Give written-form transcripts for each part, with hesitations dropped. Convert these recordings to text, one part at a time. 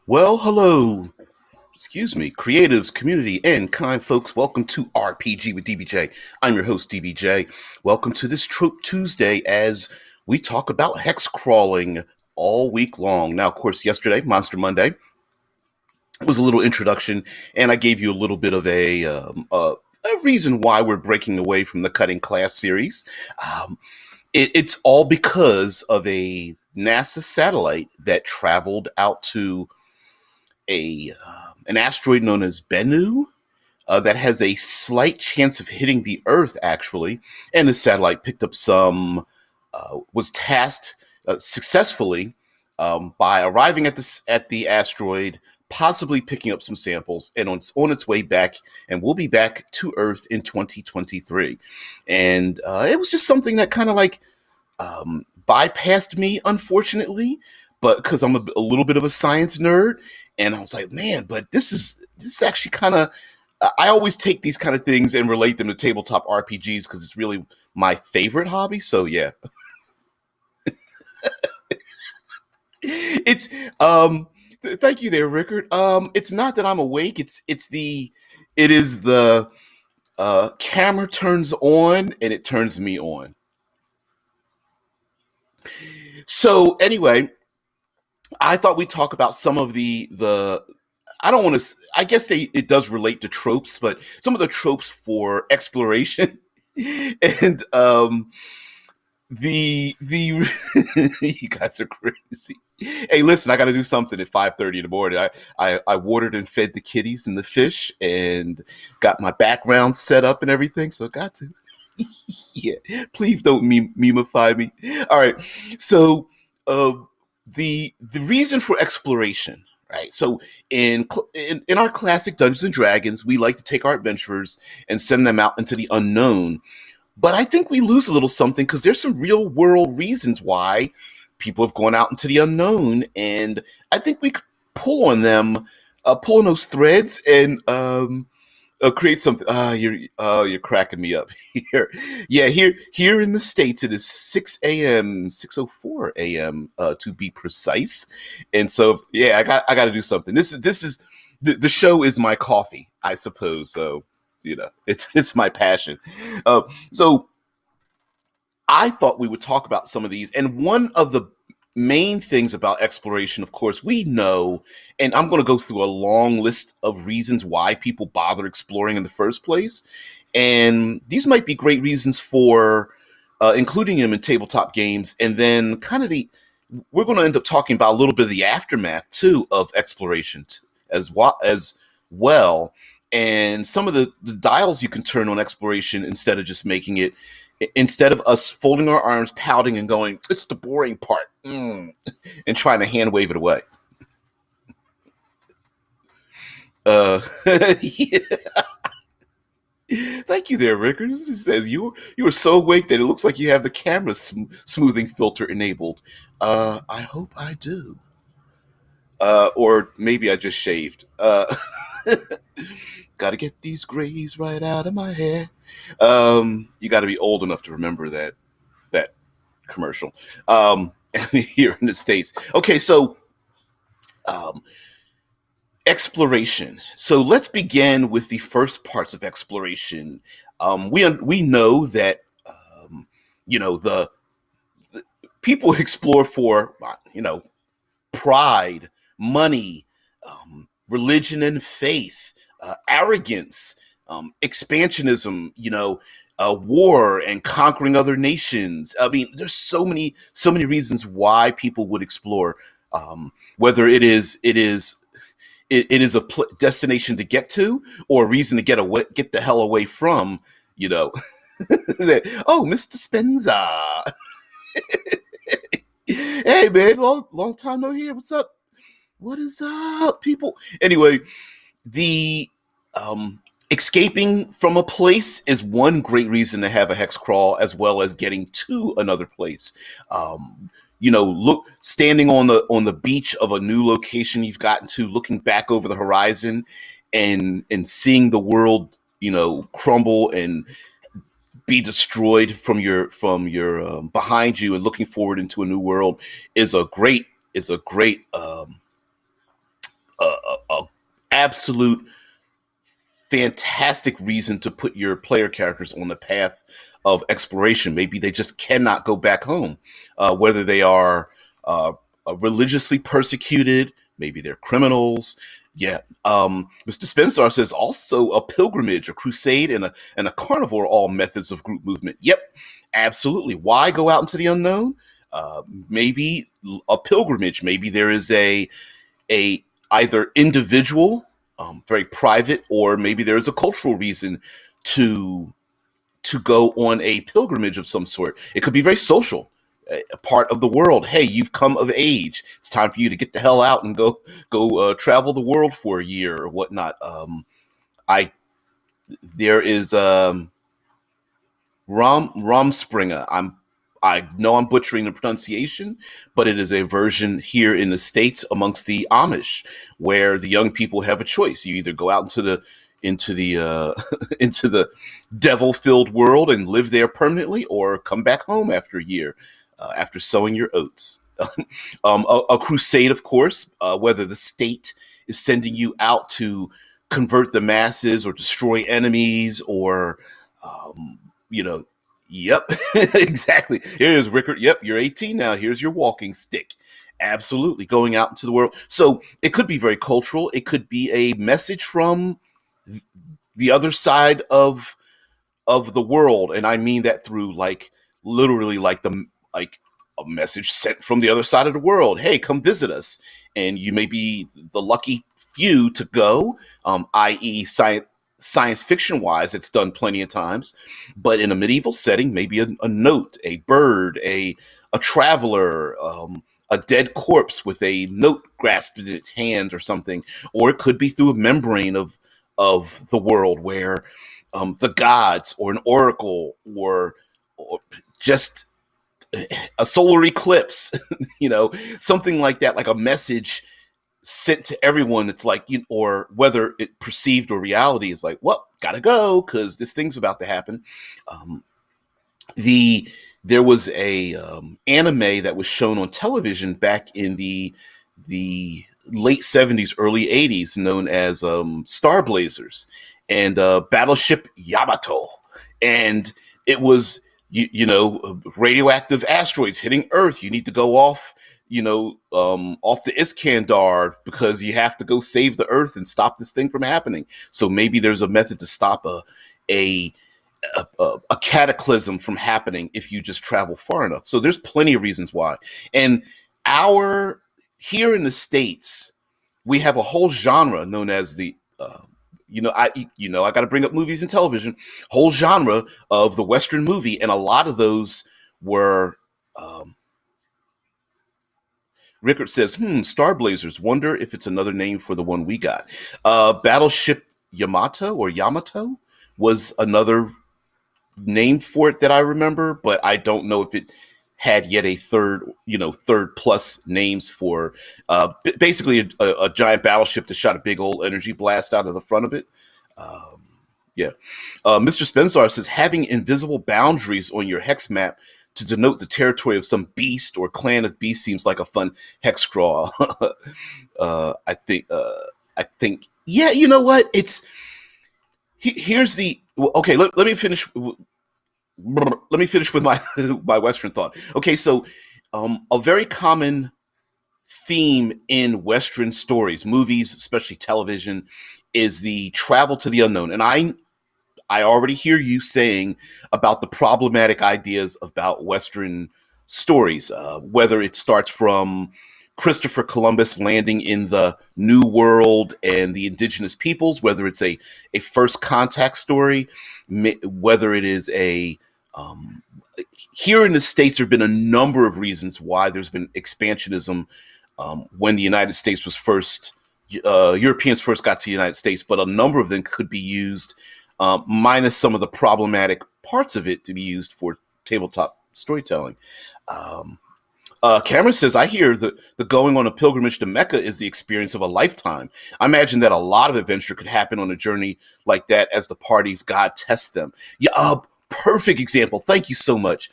Well, hello, creatives, community, and kind folks. Welcome to RPG with DBJ. I'm your host, DBJ. Welcome to this Trope Tuesday as we talk about hex crawling all week long. Now, of course, yesterday, Monster Monday, was a little introduction, and I gave you a little bit of a reason why we're breaking away from the cutting class series. Um, it's all because of a NASA satellite that traveled out to a an asteroid known as Bennu that has a slight chance of hitting the Earth, actually. And the satellite picked up was tasked successfully by arriving at the asteroid, possibly picking up some samples, and on its way back, and we'll be back to Earth in 2023. And it was just something that kind of like bypassed me, unfortunately, but because I'm a little bit of a science nerd, and I was like, man, but this is actually kind of. I always take these kind of things and relate them to tabletop RPGs because it's really my favorite hobby. So yeah, it's thank you there, Rickard. It's not that I'm awake. It is the camera turns on and it turns me on. So anyway, I thought we'd talk about some of the I don't want to. I guess it does relate to tropes, but some of the tropes for exploration and the you guys are crazy. Hey, listen, I got to do something at 5:30 in the morning. I watered and fed the kitties and the fish, and got my background set up and everything. So got to. Yeah, please don't memify me. All right, so uh, the reason for exploration, right? So in our classic Dungeons and Dragons, we like to take our adventurers and send them out into the unknown. But I think we lose a little something because there's some real world reasons why people have gone out into the unknown, and I think we could pull on those threads and create something. You're cracking me up here. Yeah, here in the states it is 6 a.m., 6:04 a.m. To be precise, and so yeah, I got to do something. This is the show is my coffee, I suppose. So it's my passion. So I thought we would talk about some of these, and one of the main things about exploration, of course, we know, and I'm going to go through a long list of reasons why people bother exploring in the first place, and these might be great reasons for including them in tabletop games, and then kind of the we're going to end up talking about a little bit of the aftermath too of exploration as well, and some of the dials you can turn on exploration instead of just making it instead of us folding our arms, pouting, and going, "It's the boring part," and trying to hand wave it away. Yeah. Thank you there, Rickard. It says you are so awake that it looks like you have the camera smoothing filter enabled. I hope I do. Or maybe I just shaved. Gotta get these grays right out of my hair. You got to be old enough to remember that commercial. Here in the states. Okay, so um, exploration. So let's begin with the first parts of exploration. We know that the people explore for pride, money, religion and faith, arrogance, expansionism. War and conquering other nations. I mean, there's so many reasons why people would explore. Whether it is a destination to get to or a reason to get the hell away from. You know, oh, Mr. Spencer. Hey man, long time no hear. What's up? What is up, people? Anyway, the escaping from a place is one great reason to have a hex crawl, as well as getting to another place. Look, standing on the beach of a new location you've gotten to, looking back over the horizon, and seeing the world, crumble and be destroyed from your behind you, and looking forward into a new world is a great a absolute fantastic reason to put your player characters on the path of exploration. Maybe they just cannot go back home, whether they are uh, religiously persecuted, maybe they're criminals. Yeah. Mr. Spencer says also a pilgrimage, a crusade, and a carnivore are all methods of group movement. Yep, absolutely. Why go out into the unknown? Maybe a pilgrimage. Maybe there is a either individual, very private, or maybe there's a cultural reason to to go on a pilgrimage of some sort. It could be very social, a part of the world. Hey, you've come of age. It's time for you to get the hell out and go travel the world for a year or whatnot. I There is Romspringer. I know I'm butchering the pronunciation, but it is a version here in the States amongst the Amish, where the young people have a choice. You either go out into the into the devil-filled world and live there permanently, or come back home after a year, after sowing your oats. A crusade, of course, whether the state is sending you out to convert the masses or destroy enemies, or um, you know, yep, exactly. Here is Rickard. Yep, you're 18 now. Here's your walking stick. Absolutely, going out into the world. So it could be very cultural. It could be a message from the other side of the world, and I mean that through, like, literally, like a message sent from the other side of the world. Hey, come visit us, and you may be the lucky few to go. I.e., science fiction wise, it's done plenty of times, but in a medieval setting, maybe a note, a bird, a traveler. A dead corpse with a note grasped in its hands or something, or it could be through a membrane of the world where the gods or an oracle or just a solar eclipse, something like that, like a message sent to everyone. It's like, or whether it perceived or reality is like, well, gotta go because this thing's about to happen. Um, the There was a anime that was shown on television back in the late 70s, early 80s, known as Star Blazers and Battleship Yamato. And it was, radioactive asteroids hitting Earth. You need to go off, off to Iskandar because you have to go save the Earth and stop this thing from happening. So maybe there's a method to stop a a cataclysm from happening if you just travel far enough. So there's plenty of reasons why. And our here in the States, we have a whole genre known as the I got to bring up movies and television, whole genre of the Western movie, and a lot of those were. Rickard says, Star Blazers. Wonder if it's another name for the one we got. Battleship Yamato was another name for it that I remember, but I don't know if it had yet a third plus names for basically a giant battleship that shot a big old energy blast out of the front of it. Um, yeah. Mr. Spenzar says having invisible boundaries on your hex map to denote the territory of some beast or clan of beasts seems like a fun hex crawl. I think. Yeah. You know what? Here's the okay. Let me finish. Let me finish with my my Western thought. Okay, so a very common theme in Western stories, movies, especially television, is the travel to the unknown. And I already hear you saying about the problematic ideas about Western stories, whether it starts from Christopher Columbus landing in the New World and the indigenous peoples, whether it's a first contact story, whether it is a um, here in the States, there have been a number of reasons why there's been expansionism when the United States was first, Europeans first got to the United States, but a number of them could be used, minus some of the problematic parts of it, to be used for tabletop storytelling. Um, Cameron says, I hear the going on a pilgrimage to Mecca is the experience of a lifetime. I imagine that a lot of adventure could happen on a journey like that as the party's God tests them. Yeah, perfect example. Thank you so much.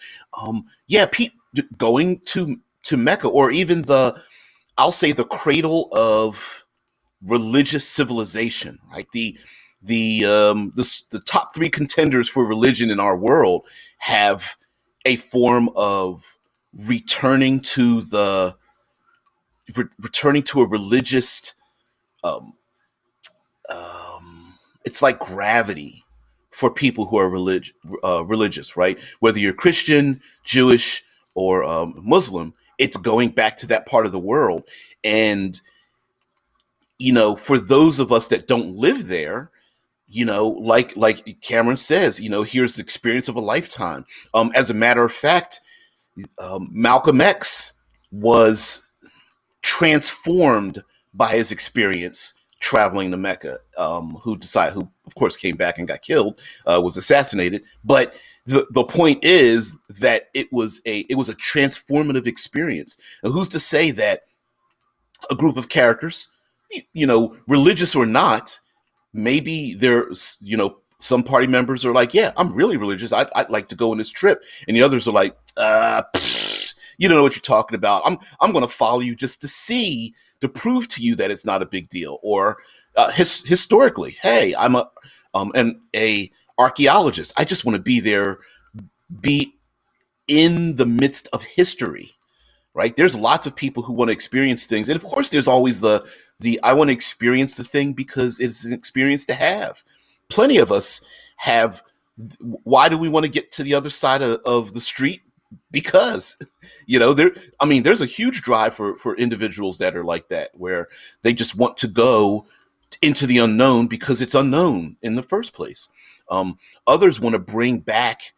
Yeah, going to Mecca, or even I'll say the cradle of religious civilization, right? The top three contenders for religion in our world have a form of returning to the returning to a religious um, it's like gravity for people who are religious, right? Whether you're Christian, Jewish, or Muslim, it's going back to that part of the world. And, for those of us that don't live there, like Cameron says, here's the experience of a lifetime. As a matter of fact, Malcolm X was transformed by his experience traveling to Mecca. Who of course came back and got killed, was assassinated. But the point is that it was a transformative experience. And who's to say that a group of characters, religious or not, maybe there's some party members are like, yeah, I'm really religious. I'd like to go on this trip, and the others are like, you don't know what you're talking about. I'm going to follow you just to prove to you that it's not a big deal. Or historically, hey, I'm a archaeologist. I just want to be there, be in the midst of history, right? There's lots of people who want to experience things, and of course, there's always the I want to experience the thing because it's an experience to have. Plenty of us have. Why do we want to get to the other side of the street? Because there. I mean, there's a huge drive for individuals that are like that, where they just want to go into the unknown because it's unknown in the first place. Others want to bring back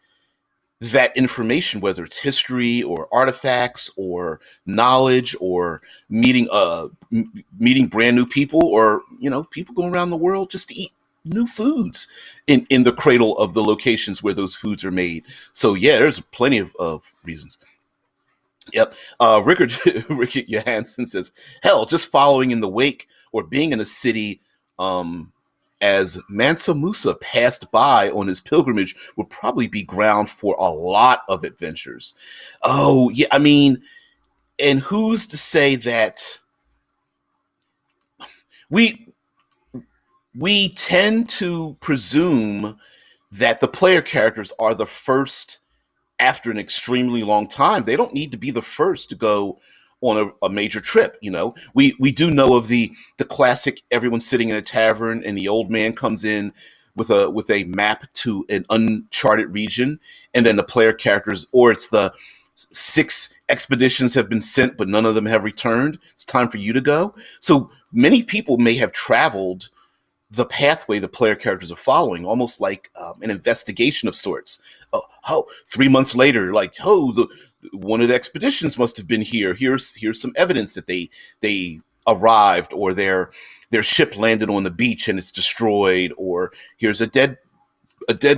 that information, whether it's history or artifacts or knowledge or meeting brand new people, or people going around the world just to eat new foods in the cradle of the locations where those foods are made. So yeah, there's plenty of reasons. Yep. Rickard Johansson says, hell, just following in the wake or being in a city as Mansa Musa passed by on his pilgrimage would probably be ground for a lot of adventures. Oh, yeah. I mean, and who's to say that we we tend to presume that the player characters are the first after an extremely long time. They don't need to be the first to go on a major trip. We do know of the classic, everyone sitting in a tavern and the old man comes in with a map to an uncharted region, and then the player characters, or it's the six expeditions have been sent but none of them have returned, it's time for you to go. So many people may have traveled the pathway the player characters are following, almost like an investigation of sorts. 3 months later, like, one of the expeditions must have been here. Here's some evidence that they arrived, or their ship landed on the beach and it's destroyed, or here's a dead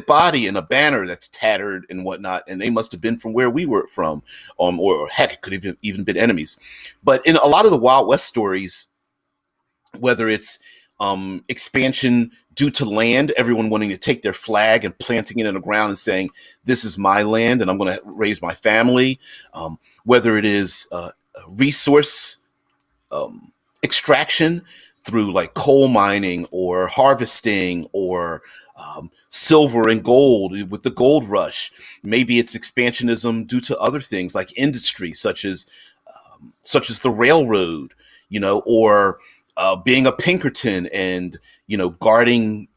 body and a banner that's tattered and whatnot, and they must have been from where we were from, or heck, it could have even been enemies. But in a lot of the Wild West stories, whether it's expansion due to land, everyone wanting to take their flag and planting it in the ground and saying, this is my land and I'm going to raise my family. Whether it is resource extraction through like coal mining or harvesting, or silver and gold with the gold rush. Maybe it's expansionism due to other things like industry, such as the railroad, or being a Pinkerton and guarding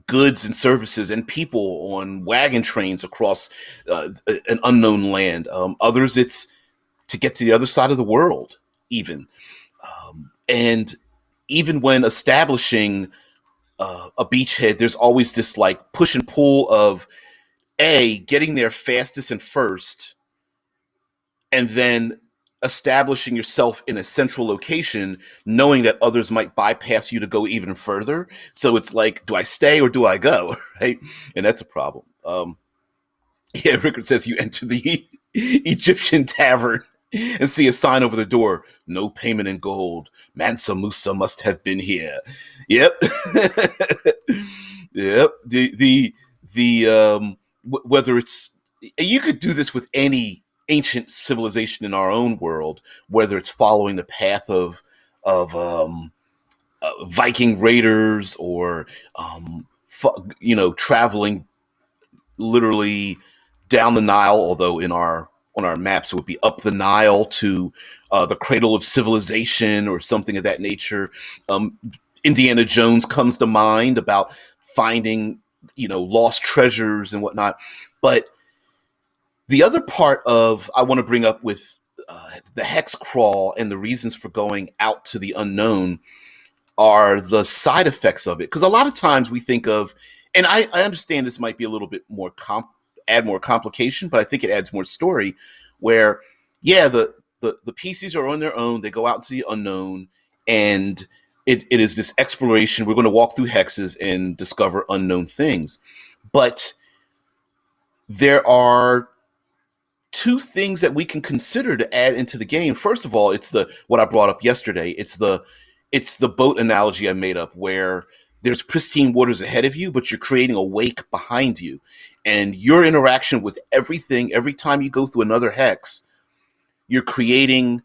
goods and services and people on wagon trains across an unknown land. Others, it's to get to the other side of the world, even. And even when establishing a beachhead, there's always this like push and pull of getting there fastest and first, and then establishing yourself in a central location, knowing that others might bypass you to go even further. So it's like, do I stay or do I go? Right? And that's a problem. Yeah, Rickard says you enter the Egyptian tavern and see a sign over the door, no payment in gold. Mansa Musa must have been here. Yep. Yep. Whether it's, you could do this with any ancient civilization in our own world, whether it's following the path of Viking raiders, or traveling literally down the Nile, although on our maps it would be up the Nile to the cradle of civilization or something of that nature. Um, Indiana Jones comes to mind about finding lost treasures and whatnot. But the other part of I want to bring up with the hex crawl and the reasons for going out to the unknown are the side effects of it. Because a lot of times we think of, and I understand this might be a little bit more add more complication, but I think it adds more story. Where, yeah, the PCs are on their own. They go out into the unknown, and it is this exploration. We're going to walk through hexes and discover unknown things. But there are two things that we can consider to add into the game. First of all, it's the what I brought up yesterday. It's the boat analogy I made up, where there's pristine waters ahead of you, but you're creating a wake behind you. And your interaction with everything, every time you go through another hex, you're creating,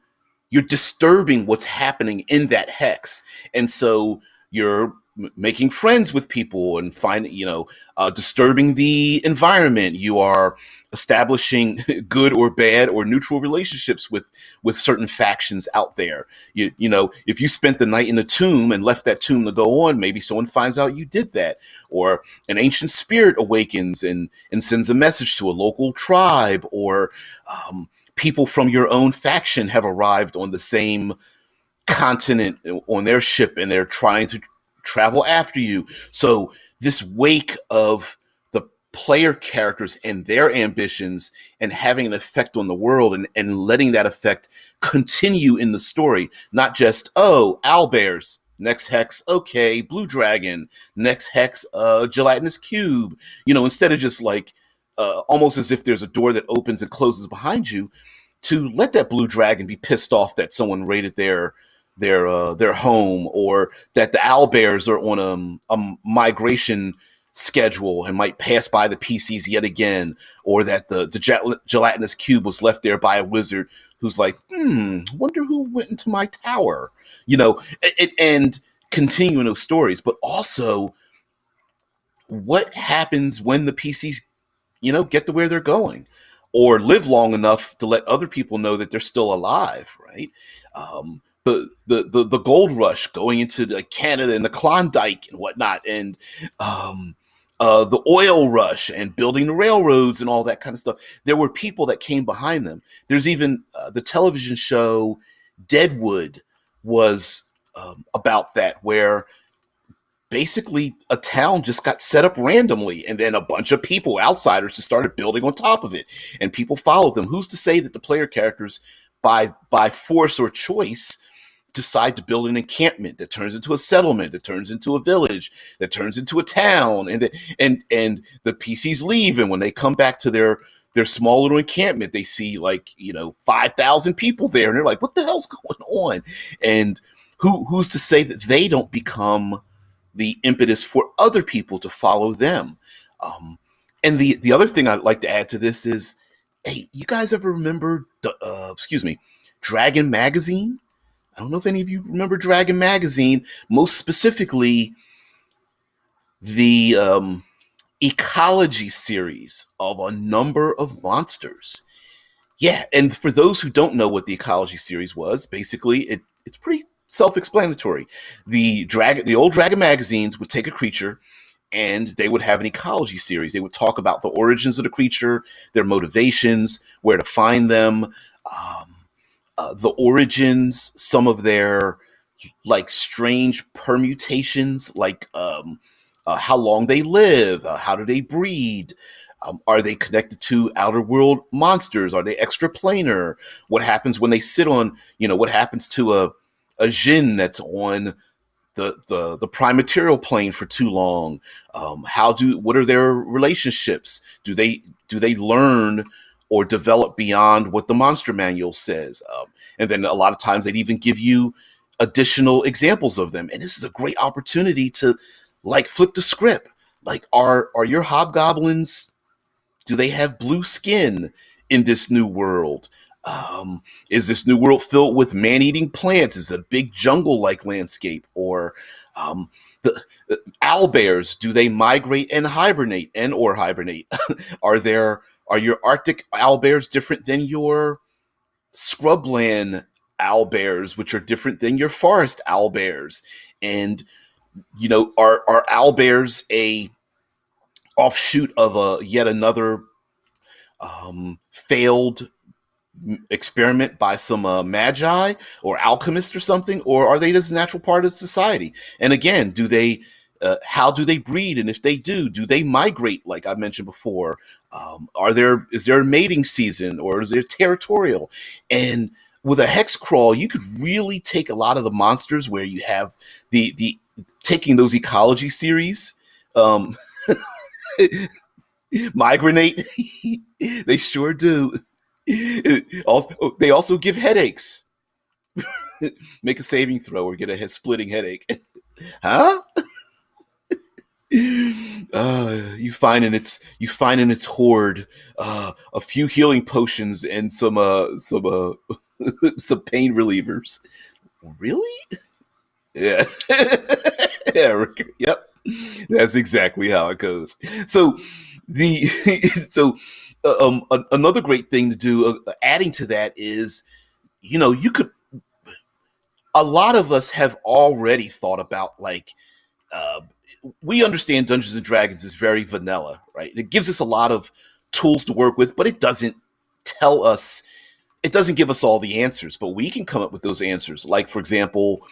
you're disturbing what's happening in that hex. And so you're making friends with people and disturbing the environment. You are establishing good or bad or neutral relationships with certain factions out there. If you spent the night in a tomb and left that tomb to go on, maybe someone finds out you did that, or an ancient spirit awakens and sends a message to a local tribe, or people from your own faction have arrived on the same continent on their ship, and they're trying to travel after you. So this wake of the player characters and their ambitions and having an effect on the world, and letting that effect continue in the story, not just, oh, owlbears, next hex, okay, blue dragon, next hex, gelatinous cube, instead of just like almost as if there's a door that opens and closes behind you, to let that blue dragon be pissed off that someone raided their home, or that the owlbears are on a migration schedule and might pass by the PCs yet again, or that the gelatinous cube was left there by a wizard who's like, wonder who went into my tower, and continuing those stories. But also, what happens when the PCs get to where they're going, or live long enough to let other people know that they're still alive, right? The gold rush going into Canada and the Klondike and whatnot, and the oil rush and building the railroads and all that kind of stuff. There were people that came behind them. There's even the television show Deadwood was about that, where basically a town just got set up randomly, and then a bunch of people, outsiders, just started building on top of it, and people followed them. Who's to say that the player characters, by force or choice, decide to build an encampment that turns into a settlement, that turns into a village, that turns into a town, and the PCs leave, and when they come back to their small little encampment, they see 5,000 people there, and they're like, what the hell's going on? And who's to say that they don't become the impetus for other people to follow them? And the other thing I'd like to add to this is, hey, you guys ever remember, Dragon Magazine? I don't know if any of you remember Dragon Magazine, most specifically the ecology series of a number of monsters. Yeah, and for those who don't know what the ecology series was, basically it's pretty self-explanatory. The old Dragon magazines would take a creature and they would have an ecology series. They would talk about the origins of the creature, their motivations, where to find them, the origins, some of their strange permutations, how long they live, how do they breed, are they connected to outer world monsters, are they extraplanar, what happens when they sit on, what happens to a Jinn that's on the prime material plane for too long. What are their relationships? Do they learn or develop beyond what the monster manual says? And then a lot of times they'd even give you additional examples of them. And this is a great opportunity to flip the script. Are your hobgoblins, do they have blue skin in this new world? Um, is this new world filled with man-eating plants? Is it a big jungle-like landscape? Or um, the owl bears, do they migrate and hibernate and or hibernate? Are your Arctic owl bears different than your scrubland owl bears, which are different than your forest owl bears? And are owl bears a offshoot of a yet another failed experiment by some magi or alchemist or something, or are they just a natural part of society? And again, do they how do they breed? And if they do they migrate like I mentioned before? Is there a mating season, or is there territorial? And with a hex crawl, you could really take a lot of the monsters where you have the taking those ecology series, um, migrate. They sure do. Also, they also give headaches. Make a saving throw or get a head splitting headache. Huh? You find in its hoard a few healing potions and some some pain relievers. Really? Yeah. Yeah. Yep. That's exactly how it goes. So the so another great thing to do, adding to that, is you could a lot of us have already thought about, like, uh, we understand Dungeons and Dragons is very vanilla, right? It gives us a lot of tools to work with, but tell us it doesn't give us all the answers, but we can come up with those answers. Like, for example,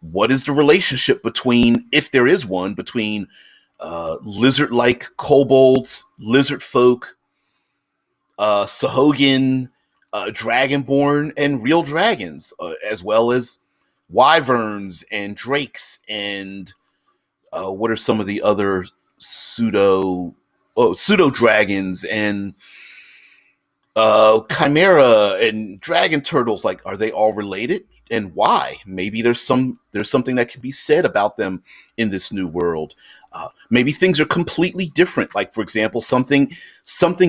what is the relationship between, if there is one, between lizard-like kobolds, lizard folk, Sahogin, dragonborn, and real dragons, as well as wyverns and drakes, and what are some of the other pseudo dragons, and chimera and dragon turtles? Like, are they all related, and why? Maybe there's something that can be said about them in this new world. Maybe things are completely different. Like, for example, something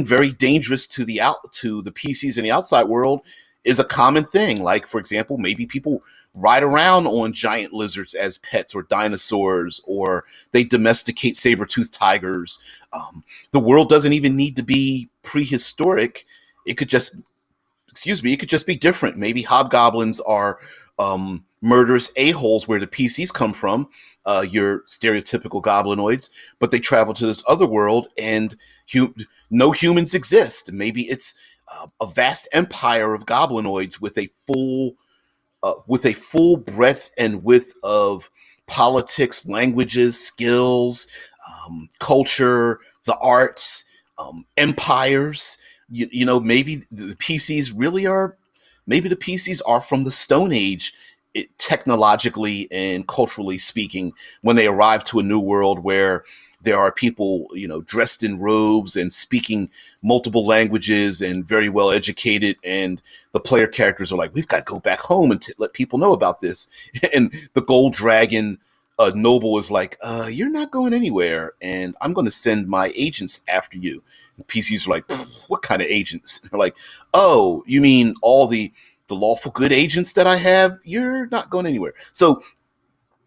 very dangerous to the PCs in the outside world is a common thing. Like, for example, maybe people ride around on giant lizards as pets, or dinosaurs, or they domesticate saber-toothed tigers. The world doesn't even need to be prehistoric. It could just it could just be different. Maybe hobgoblins are murderous a-holes where the PCs come from, your stereotypical goblinoids, but they travel to this other world and no humans exist. Maybe it's a vast empire of goblinoids with a full breadth and width of politics, languages, skills, culture, the arts, empires. Maybe the PCs really are. Maybe the PCs are from the Stone Age, technologically and culturally speaking, when they arrive to a new world where there are people, dressed in robes and speaking multiple languages and very well educated, and the player characters are like, we've got to go back home and let people know about this. And the gold dragon noble is like, you're not going anywhere, and I'm going to send my agents after you. And PCs are like, what kind of agents? They're like, oh, you mean all the lawful good agents that I have? You're not going anywhere. So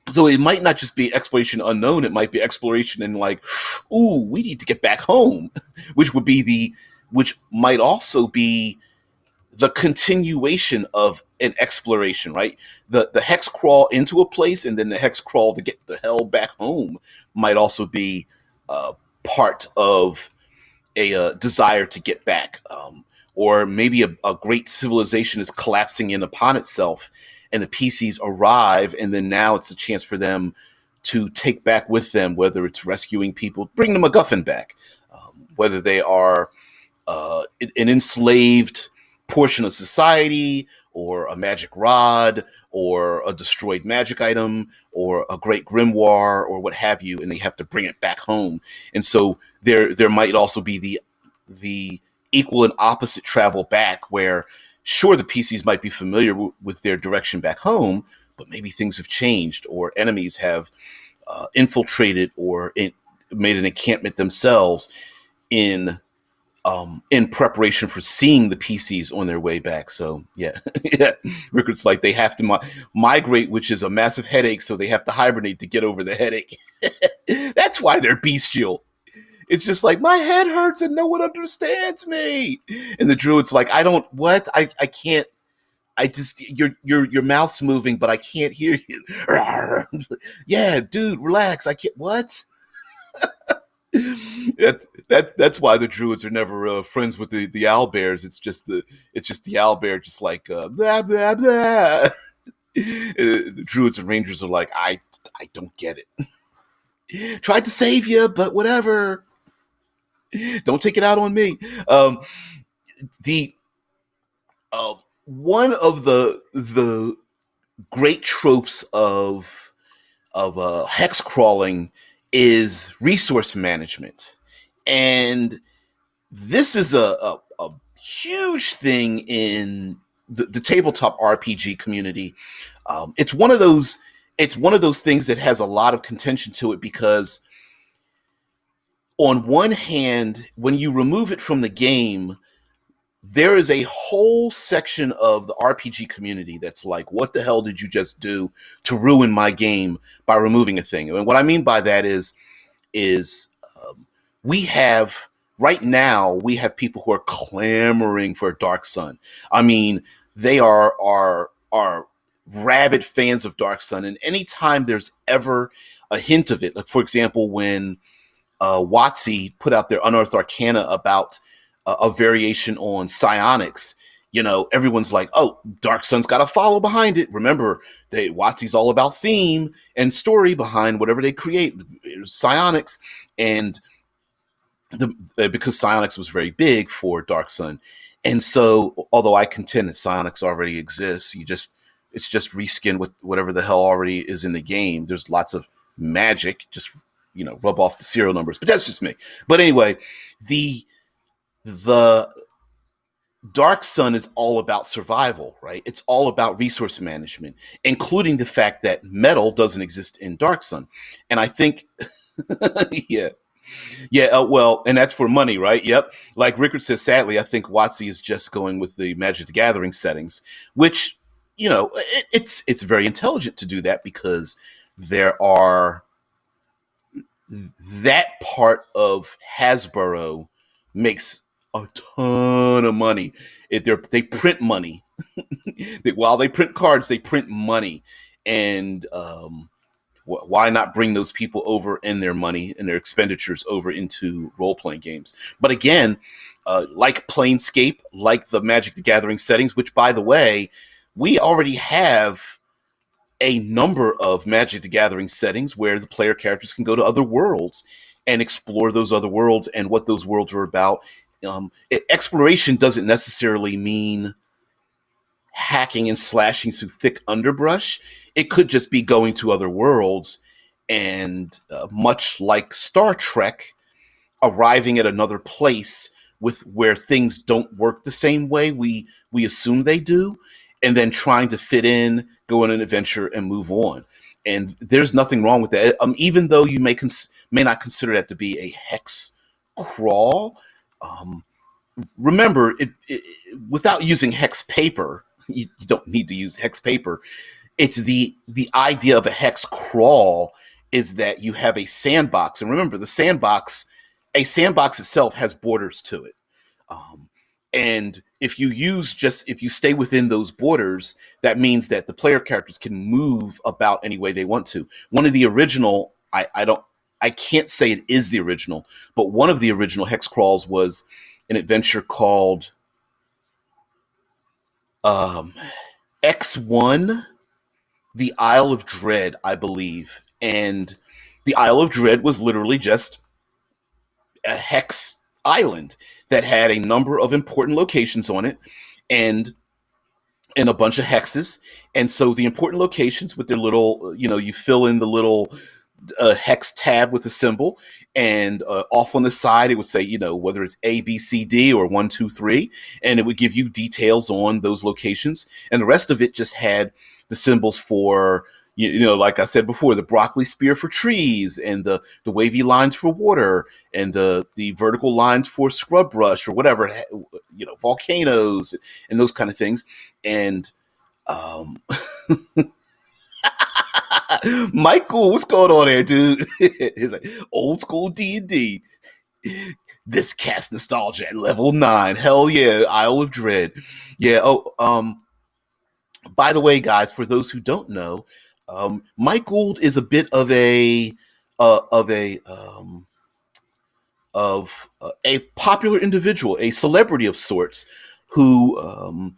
it might not just be exploration unknown. It might be exploration in, like, ooh, we need to get back home, which might also be the continuation of an exploration, right? The hex crawl into a place and then the hex crawl to get the hell back home might also be part of a desire to get back. Or maybe a great civilization is collapsing in upon itself, and the PCs arrive, and then now it's a chance for them to take back with them, whether it's rescuing people, bring the MacGuffin back, whether they are an enslaved portion of society, or a magic rod, or a destroyed magic item, or a great grimoire, or what have you, and they have to bring it back home. And so there might also be the equal and opposite travel back, where sure, the PCs might be familiar with their direction back home, but maybe things have changed, or enemies have infiltrated or made an encampment themselves in in preparation for seeing the PCs on their way back. So yeah, yeah. Rickard's like they have to migrate, which is a massive headache. So they have to hibernate to get over the headache. That's why they're bestial. It's just like my head hurts and no one understands me. And the druid's like, I don't what I can't. I just your mouth's moving, but I can't hear you. Yeah, dude, relax. I can't. What? That's why the druids are never friends with the owlbears. It's just the owlbear, just like blah blah blah. The druids and rangers are like, I don't get it. Tried to save you, but whatever. Don't take it out on me. The One of the great tropes of hex crawling is resource management, and this is a huge thing in the tabletop RPG community. It's one of those things that has a lot of contention to it because on one hand, when you remove it from the game, there is a whole section of the RPG community that's like, what the hell did you just do to ruin my game by removing a thing? And what I mean by that is we have right now we have people who are clamoring for Dark Sun. I mean, they are rabid fans of Dark Sun, and anytime there's ever a hint of it, like for example, when WotC put out their Unearthed Arcana about a variation on psionics, everyone's like, oh, Dark Sun's got to follow behind it. Remember, WotC's all about theme and story behind whatever they create. Psionics, and because psionics was very big for Dark Sun. And so, although I contend that psionics already exists, it's just reskin with whatever the hell already is in the game. There's lots of magic, just rub off the serial numbers, but that's just me. But anyway, the Dark Sun is all about survival, right? It's all about resource management, including the fact that metal doesn't exist in Dark Sun. And I think, yeah, well, and that's for money, right? Yep. Like Rickard says, sadly, I think WotC is just going with the Magic the Gathering settings, which, it's very intelligent to do that because there are that part of Hasbro makes a ton of money. They print money. While they print cards, they print money. And why not bring those people over and their money and their expenditures over into role-playing games? But again, like Planescape, like the Magic the Gathering settings, which, by the way, we already have a number of Magic the Gathering settings where the player characters can go to other worlds and explore those other worlds and what those worlds are about. Exploration doesn't necessarily mean hacking and slashing through thick underbrush. It could just be going to other worlds and, much like Star Trek, arriving at another place where things don't work the same way we assume they do, and then trying to fit in, go on an adventure, and move on. And there's nothing wrong with that. Even though you may not consider that to be a hex crawl, remember, without using hex paper, you don't need to use hex paper. It's the idea of a hex crawl is that you have a sandbox, and remember, a sandbox itself has borders to it. And if you stay within those borders, that means that the player characters can move about any way they want to. One of the original, I can't say it is the original, but one of the original hex crawls was an adventure called X1, the Isle of Dread, I believe. And the Isle of Dread was literally just a hex island that had a number of important locations on it and a bunch of hexes. And so the important locations with their little, you fill in the little hex tab with a symbol, and off on the side it would say, whether it's A, B, C, D, or 1, 2, 3, and it would give you details on those locations. And the rest of it just had the symbols for, You know, like I said before, the broccoli spear for trees, and the wavy lines for water, and the vertical lines for scrub brush or whatever, you know, volcanoes and those kind of things. And um, Michael, what's going on there, dude? He's like old school D&D. This cast nostalgia at level 9. Hell yeah, Isle of Dread. Yeah. Oh, by the way, guys, for those who don't know, Mike Gould is a bit of a of a popular individual, a celebrity of sorts, who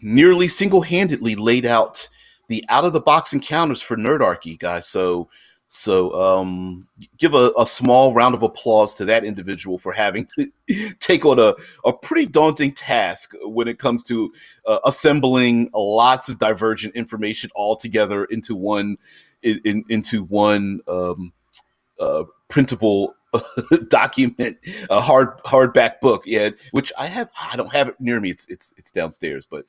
nearly single-handedly laid out the out-of-the-box encounters for Nerdarchy, guys. So give a small round of applause to that individual for having to take on a pretty daunting task when it comes to assembling lots of divergent information all together into one into one printable document, a hardback book. Yeah, which I have. I don't have it near me. It's downstairs. But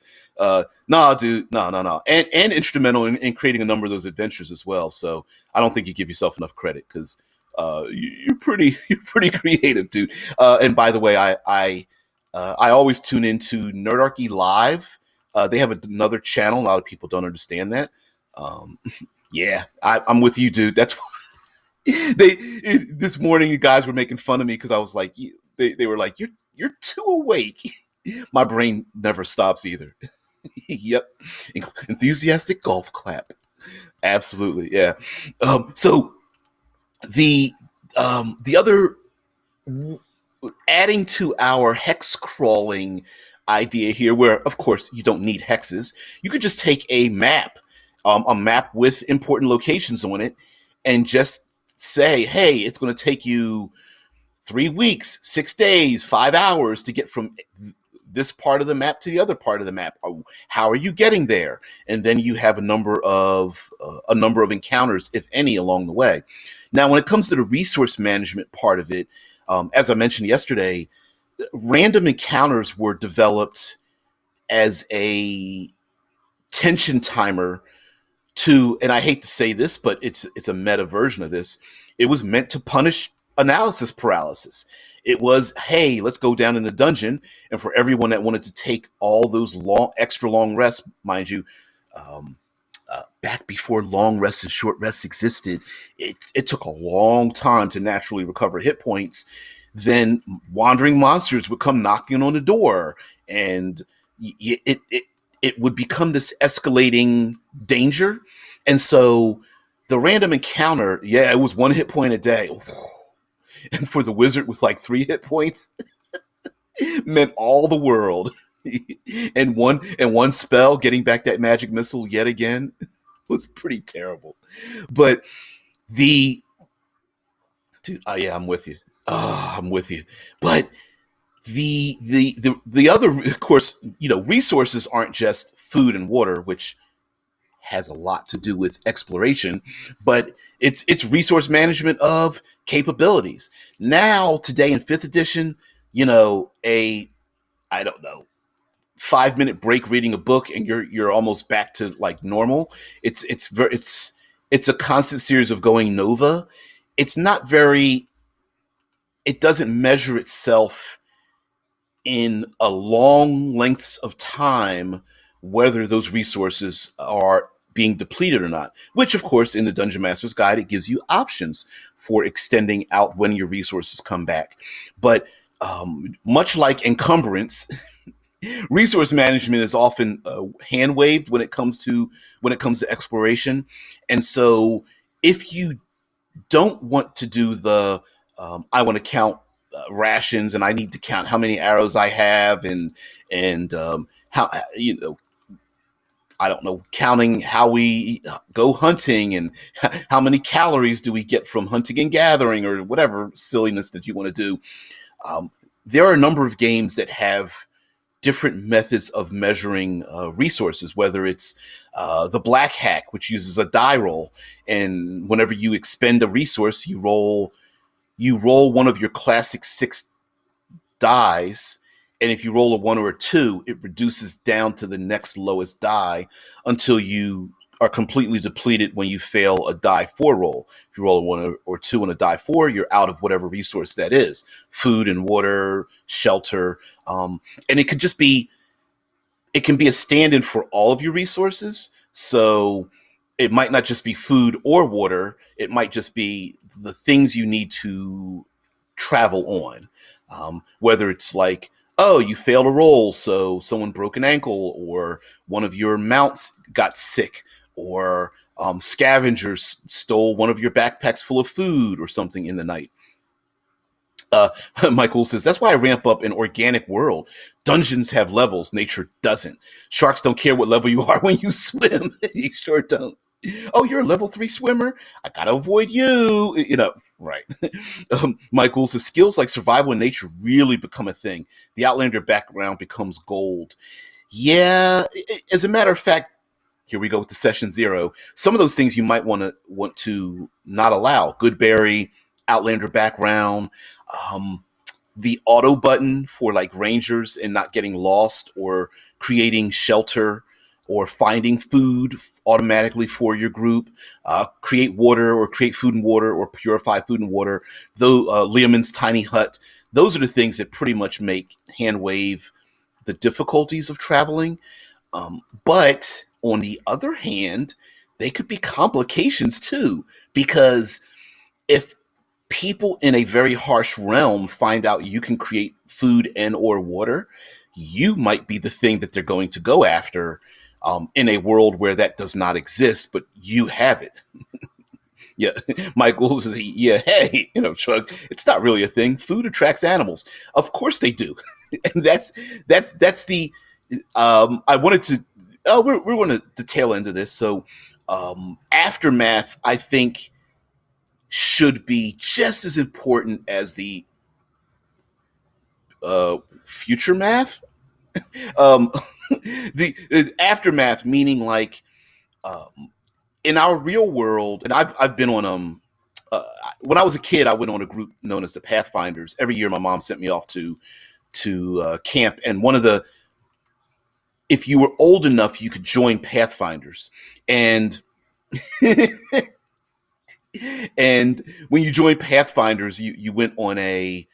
nah, dude, no, and instrumental in creating a number of those adventures as well. So I don't think you give yourself enough credit, because you're pretty you're pretty creative, dude. And by the way, I always tune into Nerdarchy Live. They have another channel. A lot of people don't understand that. Um, yeah, I'm with you, dude. That's this morning you guys were making fun of me because I was like, they were like, you're too awake. My brain never stops either. Yep. Enthusiastic golf clap. Absolutely. Yeah. So the other, adding to our hex crawling idea here, where of course you don't need hexes, you could just take a map with important locations on it, and just say, hey, it's going to take you 3 weeks, 6 days, 5 hours to get from this part of the map to the other part of the map. How are you getting there? And then you have a number of encounters, if any, along the way. Now, when it comes to the resource management part of it, as I mentioned yesterday, random encounters were developed as a tension timer to, and I hate to say this, but it's a meta version of this. It was meant to punish analysis paralysis. It was, hey, let's go down in the dungeon, and for everyone that wanted to take all those extra long rests, mind you, um, back before long rests and short rests existed, it took a long time to naturally recover hit points. Then wandering monsters would come knocking on the door, and it would become this escalating danger. And so the random encounter, yeah, it was one hit point a day. And for the wizard with like 3 hit points, meant all the world. And one spell, getting back that magic missile yet again, was pretty terrible. But the dude, oh yeah, I'm with you. Oh, I'm with you. But the other, of course, you know, resources aren't just food and water, which has a lot to do with exploration, but it's resource management of capabilities. Now, today in fifth edition, you know, I don't know, 5 minute break reading a book, and you're almost back to like normal. It's a constant series of going nova. It's not very. It doesn't measure itself in a long lengths of time whether those resources are being depleted or not, which of course in the Dungeon Master's Guide it gives you options for extending out when your resources come back. But much like encumbrance, resource management is often hand waved when it comes to exploration. And so if you don't want to do the I want to count rations, and I need to count how many arrows I have, and how, you know, I don't know, counting how we go hunting, and how many calories do we get from hunting and gathering, or whatever silliness that you want to do. Um, there are a number of games that have different methods of measuring resources, whether it's the Black Hack, which uses a die roll, and whenever you expend a resource, you roll one of your classic 6 dies, and if you roll a 1 or a 2, it reduces down to the next lowest die until you are completely depleted when you fail a die four roll. If you roll a one or two on a die four, you're out of whatever resource that is: food and water, shelter, and it can be a stand-in for all of your resources. So it might not just be food or water. It might just be the things you need to travel on. Whether it's like, oh, you failed a roll, so someone broke an ankle, or one of your mounts got sick, or scavengers stole one of your backpacks full of food or something in the night. Uh, Michael says, that's why I ramp up an organic world. Dungeons have levels, nature doesn't. Sharks don't care what level you are when you swim. You sure don't. Oh, you're a level 3 swimmer? I gotta avoid you. Right. Michael says, skills like survival and nature really become a thing. The Outlander background becomes gold. Yeah, as a matter of fact, here we go with the session zero. Some of those things you might want to not allow. Goodberry, Outlander background, um, the auto button for like rangers and not getting lost, or creating shelter, or finding food automatically for your group, create water, or create food and water, or purify food and water. Though Leoman's tiny hut, those are the things that pretty much make hand wave the difficulties of traveling. But on the other hand, they could be complications too, because if people in a very harsh realm find out you can create food and or water, you might be the thing that they're going to go after, in a world where that does not exist, but you have it. Yeah, Michael says, yeah, hey, shrug. It's not really a thing. Food attracts animals. Of course they do, and that's the. I wanted to. Oh, we're going to tail into this. So, aftermath, I think, should be just as important as the future math. Um, the aftermath, meaning like, in our real world, and I've been on uh, when I was a kid, I went on a group known as the Pathfinders. Every year, my mom sent me off to camp, and one of the if you were old enough, you could join Pathfinders, and and when you joined Pathfinders, you went on a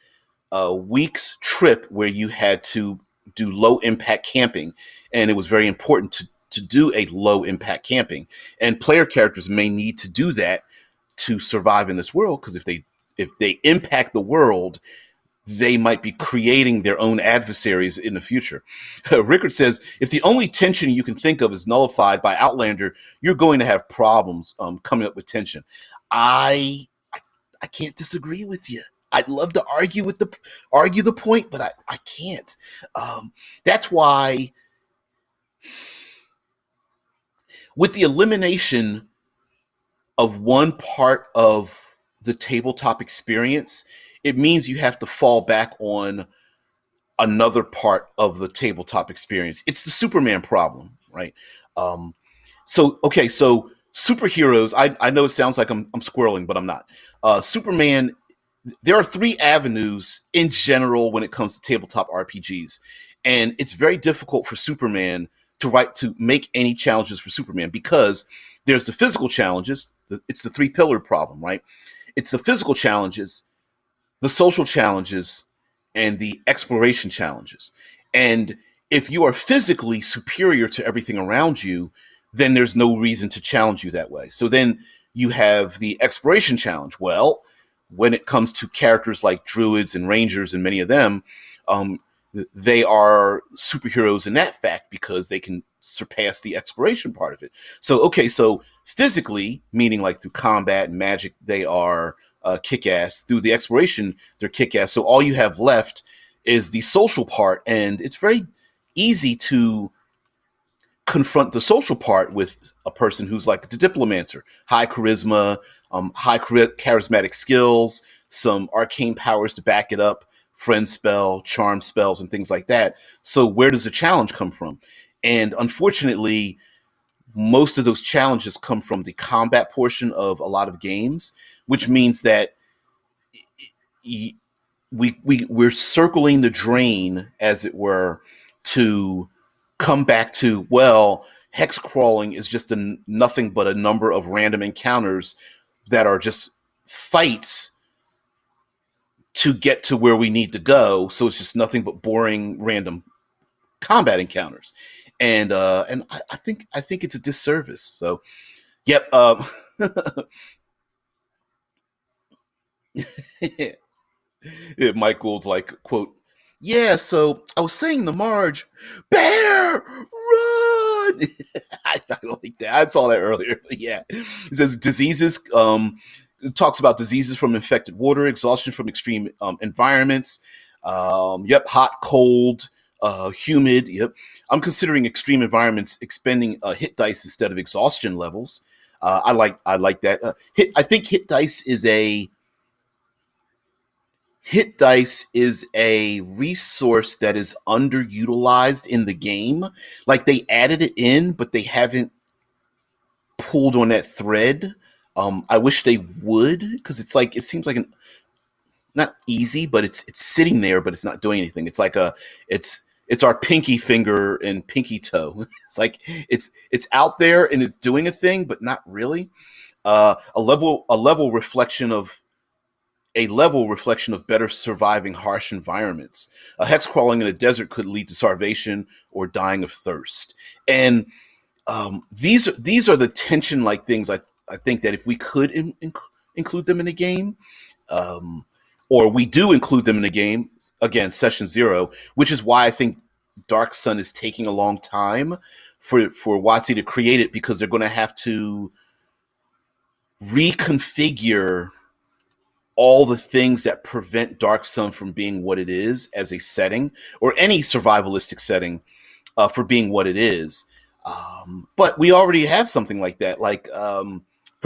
week's trip where you had to do low impact camping, and it was very important to do a low impact camping. And player characters may need to do that to survive in this world, because if they impact the world, they might be creating their own adversaries in the future. Rickard says, if the only tension you can think of is nullified by Outlander, you're going to have problems coming up with tension. I can't disagree with you. I'd love to argue the point, but I can't. That's why, with the elimination of one part of the tabletop experience, it means you have to fall back on another part of the tabletop experience. It's the Superman problem, right? Um, so superheroes. I know it sounds like I'm squirreling, but I'm not. Superman. There are three avenues in general when it comes to tabletop RPGs, and it's very difficult for Superman to make any challenges for Superman, because there's the physical challenges. It's the three pillar problem, right? It's the physical challenges, the social challenges, and the exploration challenges. And if you are physically superior to everything around you, then there's no reason to challenge you that way. So then you have the exploration challenge. Well, when it comes to characters like druids and rangers, and many of them, um, they are superheroes in that fact because they can surpass the exploration part of it. So physically, meaning like through combat and magic, they are kick-ass. Through the exploration, they're kick-ass. So all you have left is the social part, and it's very easy to confront the social part with a person who's like the diplomancer, high charisma, charismatic skills, some arcane powers to back it up, friend spell, charm spells, and things like that. So where does the challenge come from? And unfortunately, most of those challenges come from the combat portion of a lot of games, which means that we're circling the drain, as it were, to come back to, well, Hex crawling is just nothing but a number of random encounters that are just fights to get to where we need to go. So it's just nothing but boring random combat encounters, and I think it's a disservice. So yep. Yeah, Mike Gould's like, quote, yeah, so I was saying to Marge, bear, run. I don't think that. I saw that earlier. But yeah. It says diseases, it talks about diseases from infected water, exhaustion from extreme environments. Yep, hot, cold, humid. Yep. I'm considering extreme environments expending hit dice instead of exhaustion levels. I like that. I think hit dice is a resource that is underutilized in the game. Like they added it in, but they haven't pulled on that thread. I wish they would, because it's like it seems like an not easy, but it's sitting there, but it's not doing anything. It's like it's our pinky finger and pinky toe. It's like it's out there and it's doing a thing, but not really. A level reflection of better surviving harsh environments. A hex crawling in a desert could lead to starvation or dying of thirst. And these are the tension like things I think that if we could include them in the game, um, or we do include them in the game, again, session zero, which is why I think Dark Sun is taking a long time for WotC to create it, because they're going to have to reconfigure all the things that prevent Dark Sun from being what it is as a setting, or any survivalistic setting for being what it is. But we already have something like that. Like from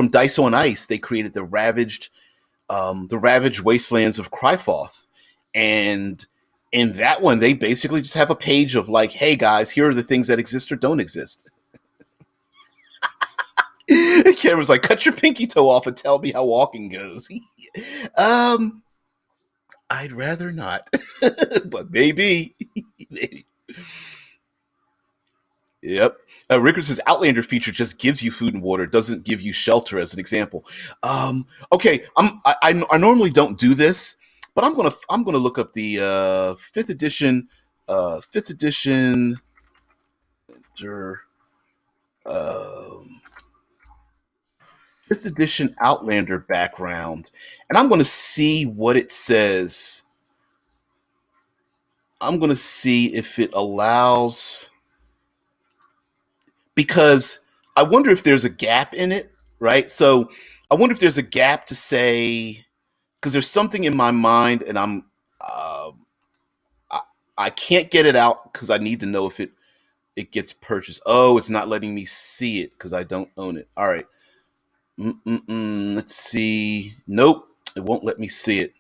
Dice on Ice, they created the ravaged wastelands of Kryphoth, and in that one, they basically just have a page of like, "Hey guys, here are the things that exist or don't exist." Cameron's like, "Cut your pinky toe off and tell me how walking goes." um, I'd rather not, but maybe. Maybe. Yep. Rickard says Outlander feature just gives you food and water, doesn't give you shelter, as an example. Okay, I normally don't do this, but I'm gonna look up the fifth edition, um, fifth edition Outlander background, and I'm gonna see what it says. I'm gonna see if it allows, because I wonder if there's a gap in it, right? So I wonder if there's a gap to say, because there's something in my mind, and uh, I, I can't get it out because I need to know if it gets purchased. Oh, it's not letting me see it because I don't own it. All right, let's see. Nope, it won't let me see it.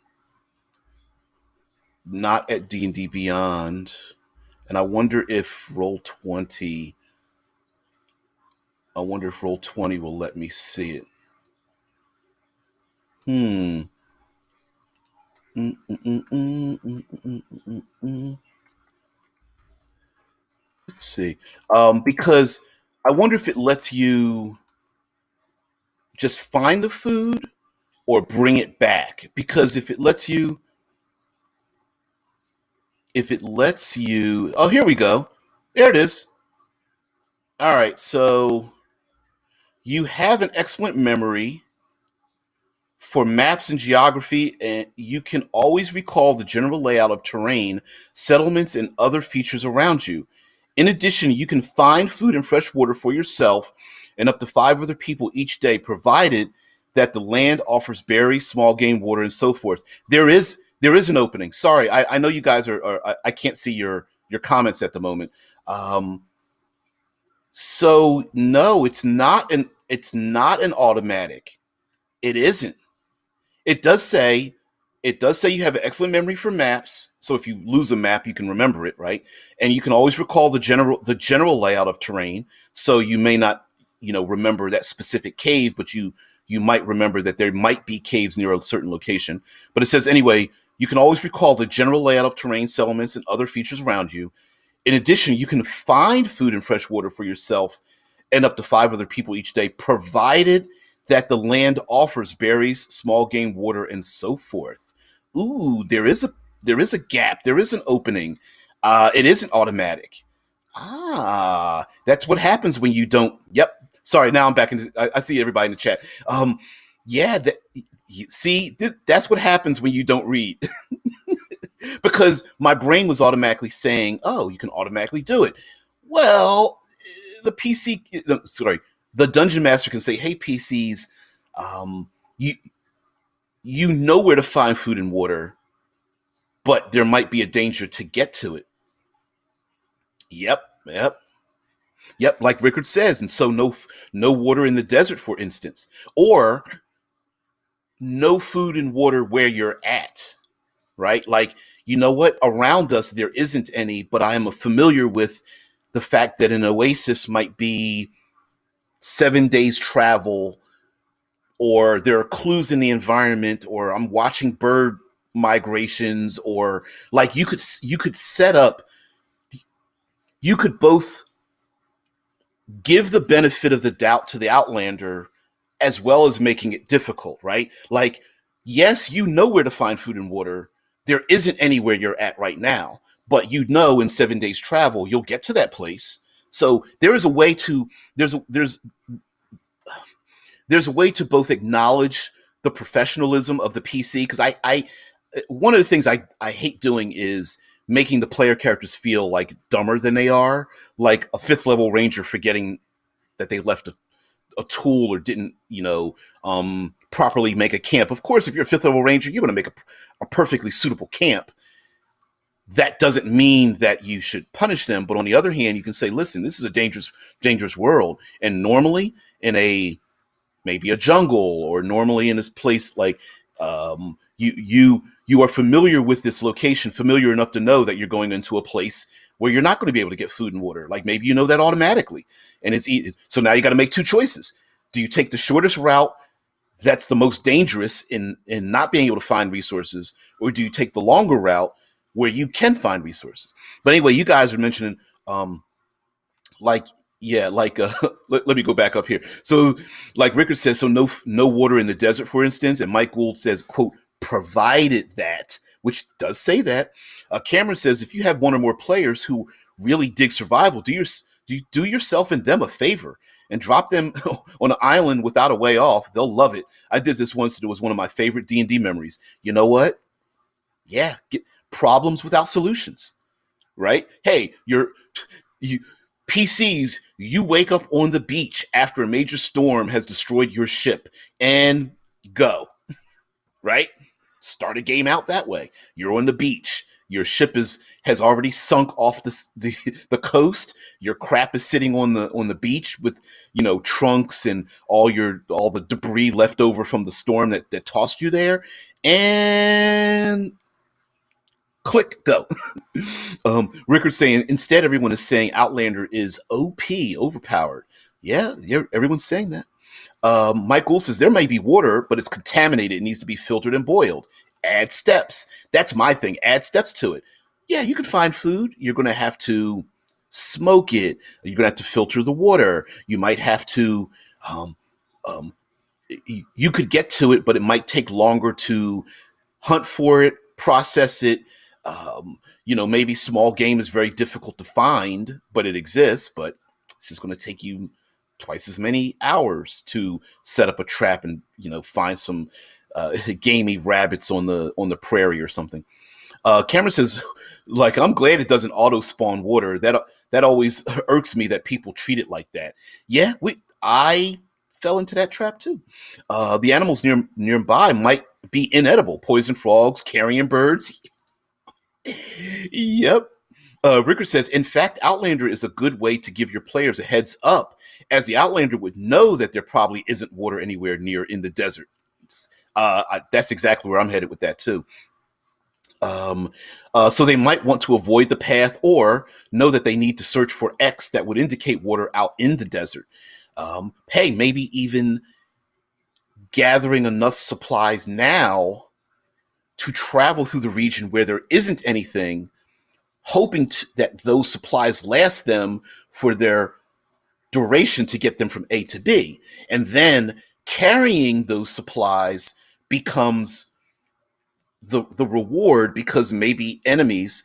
Not at D&D Beyond, and I wonder if Roll20. I wonder if Roll20 will let me see it. Hmm. Mm, mm, mm, mm, mm, mm, mm, mm. Let's see. Because I wonder if it lets you just find the food or bring it back. Because if it lets you, oh, here we go. There it is. All right. So you have an excellent memory for maps and geography, and you can always recall the general layout of terrain, settlements, and other features around you. In addition, you can find food and fresh water for yourself and up to 5 other people each day, provided that the land offers berries, small game, water, and so forth. There is an opening. Sorry, I know you guys I can't see your comments at the moment. Um, so no, it's not an automatic. It isn't. It does say it does say you have an excellent memory for maps. So if you lose a map, you can remember it, right? And you can always recall the general layout of terrain. So you may not, remember that specific cave, but you might remember that there might be caves near a certain location. But it says anyway, you can always recall the general layout of terrain, settlements, and other features around you. In addition, you can find food and fresh water for yourself and up to 5 other people each day, provided that the land offers berries, small game, water, and so forth. Ooh, there is a gap. There is an opening. It isn't automatic. That's what happens when you don't. Yep. Sorry. Now I'm back in. I see everybody in the chat. Yeah. See, that's what happens when you don't read. Because my brain was automatically saying, "Oh, you can automatically do it." Well, the PC, no, sorry, the dungeon master can say, "Hey, PCs, um, you you know where to find food and water, but there might be a danger to get to it." Yep, yep, yep. Like Rickard says, and so no water in the desert, for instance, or no food and water where you're at. Right? Like, you know what? Around us, there isn't any, but I am familiar with the fact that an oasis might be 7 days travel, or there are clues in the environment, or I'm watching bird migrations, or like you could set up, you could both give the benefit of the doubt to the outlander as well as making it difficult, right? Like, yes, you know where to find food and water. There isn't anywhere you're at right now, but you know in 7 days travel you'll get to that place. So there is a way to there's a way to both acknowledge the professionalism of the PC, because I one of the things I hate doing is making the player characters feel like dumber than they are, like a fifth level ranger forgetting that they left a tool or didn't, properly make a camp. Of course, if you're a fifth level ranger, you're going to make a perfectly suitable camp. That doesn't mean that you should punish them, but on the other hand, you can say, listen, this is a dangerous world, and normally in a maybe a jungle, or normally in this place like, you are familiar with this location, familiar enough to know that you're going into a place where you're not going to be able to get food and water. Like, maybe you know that automatically, and so now you got to make two choices. Do you take the shortest route that's the most dangerous in not being able to find resources, or do you take the longer route where you can find resources? But anyway, you guys are mentioning, like, yeah, like, let me go back up here. So like Rickard says, so no water in the desert, for instance, and Mike Gould says, quote, provided that, which does say that. Cameron says, if you have one or more players who really dig survival, do yourself and them a favor and drop them on an island without a way off. They'll love it. I did this once, and it was one of my favorite D&D memories. You know what? Yeah, get problems without solutions, right? Hey, you PCs, you wake up on the beach after a major storm has destroyed your ship, and go, right? Start a game out that way. You're on the beach. Your ship has already sunk off the coast. Your crap is sitting on the beach with, trunks and all the debris left over from the storm that tossed you there, and click, go. Rickard's saying, instead, everyone is saying Outlander is OP, overpowered. Yeah, everyone's saying that. Mike Gould says, there may be water, but it's contaminated. It needs to be filtered and boiled. Add steps. That's my thing. Add steps to it. Yeah, you can find food. You're going to have to smoke it. You're going to have to filter the water. You might have to, um, um, you could get to it, but it might take longer to hunt for it, process it. Maybe small game is very difficult to find, but it exists. But it's just going to take you twice as many hours to set up a trap and find some gamey rabbits on the prairie or something. Cameron says, like, I'm glad it doesn't auto spawn water. That always irks me that people treat it like that. Yeah, I fell into that trap too. The animals nearby might be inedible. Poison frogs, carrion birds. Yep. Rickard says, in fact, Outlander is a good way to give your players a heads up, as the Outlander would know that there probably isn't water anywhere near in the desert. That's exactly where I'm headed with that too. So they might want to avoid the path, or know that they need to search for X that would indicate water out in the desert. Hey, maybe even gathering enough supplies now to travel through the region where there isn't anything, hoping that those supplies last them for their duration to get them from A to B. And then carrying those supplies becomes the reward, because maybe enemies,